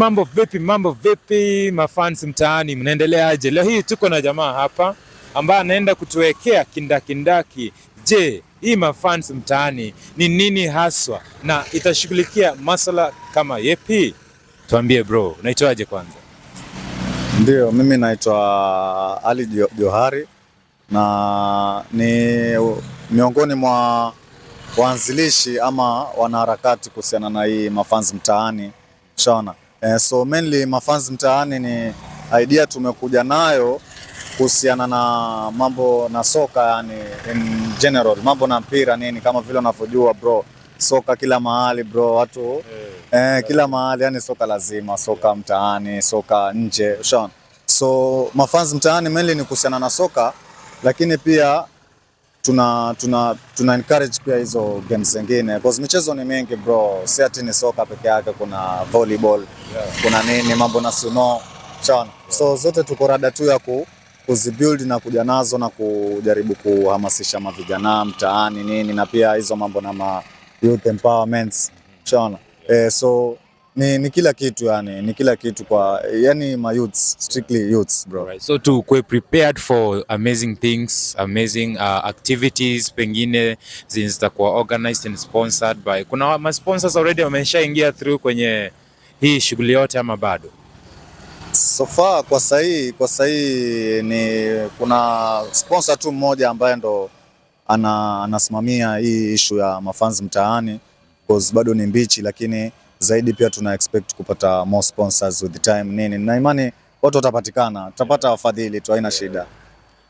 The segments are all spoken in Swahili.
Mambo vipi mafans mtaani, mnaendelea aje? Leo hii tuko na jamaa hapa ambaye anaenda kutuwekea kindakindaki. Je, hii mafans mtaani ni nini haswa na itashughulikia masuala kama yepi? Tuambie bro, unaitwaje kwanza? Ndio, mimi naitwa Ali Johari na ni miongoni mwa waanzilishi ama wanaharakati kuhusiana na hii mafans mtaani. Shaona. So mainly mafans mtaani ni idea tumekuja nayo kuhusiana na mambo na soka, yani in general, mambo na mpira nini, kama vile unavyojua bro, soka kila mahali bro, watu kila mahali, yani soka lazima, soka mtaani, soka nje, ushaona. So mafans mtaani mainly ni kuhusiana na soka, lakini pia tuna encourage pia hizo games zingine because michezo ni mingi bro, si ati ni soka peke yake, kuna volleyball, kuna nini, mambo na sumo, sawa. So zote tuko rada tu ya kuzibuild na kuja nazo na kujaribu kuhamasisha mavijana mtaani nini, na pia hizo mambo na youth empowerment, sawa. So ni kila kitu, yani ni kila kitu kwa yani my youths, strictly youths bro. Right. So to prepared for amazing things, amazing activities pengine zitakuwa organized and sponsored by, kuna ma sponsors already wameshaingia through kwenye hii shughuli yote ama bado? So far kwa sahii ni kuna sponsor tu mmoja ambaye ndo anasimamia hii issue ya mafans mtaani because bado ni mbichi, lakini zaidi pia tuna expect kupata more sponsors with the time nini, na imani watu watapatikana, tutapata wafadhili tu, haina shida.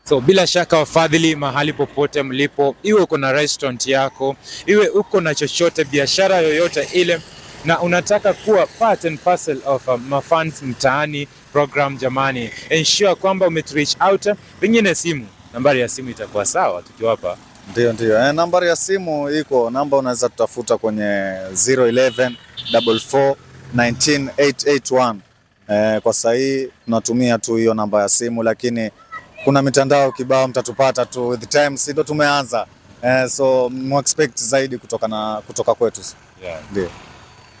So bila shaka wafadhili mahali popote mlipo, iwe uko na restaurant yako, iwe uko na chochote, biashara yoyote ile, na unataka kuwa part and parcel of mafans mtaani program, jamani, ensure kwamba umereach out. Pengine nambari ya simu itakuwa sawa tukiwapa. Ndio. Nambari ya simu iko, namba unaweza tutafuta kwenye 011 44 19 881. Kwa sahii tunatumia tu hiyo namba ya simu, lakini kuna mitandao kibao mtatupata tu with time, si ndo tumeanza. So expect zaidi kutoka kwetu. Ndio.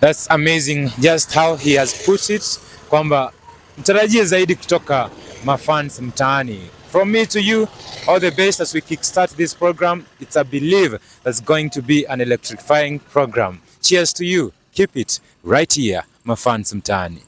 That's amazing just how he has put it, kwamba mtarajie zaidi kutoka mafans mtaani. From me to you, all the best as we kickstart this program. It's a believe that's going to be an electrifying program. Cheers to you. Keep it right here, mafans mtaani.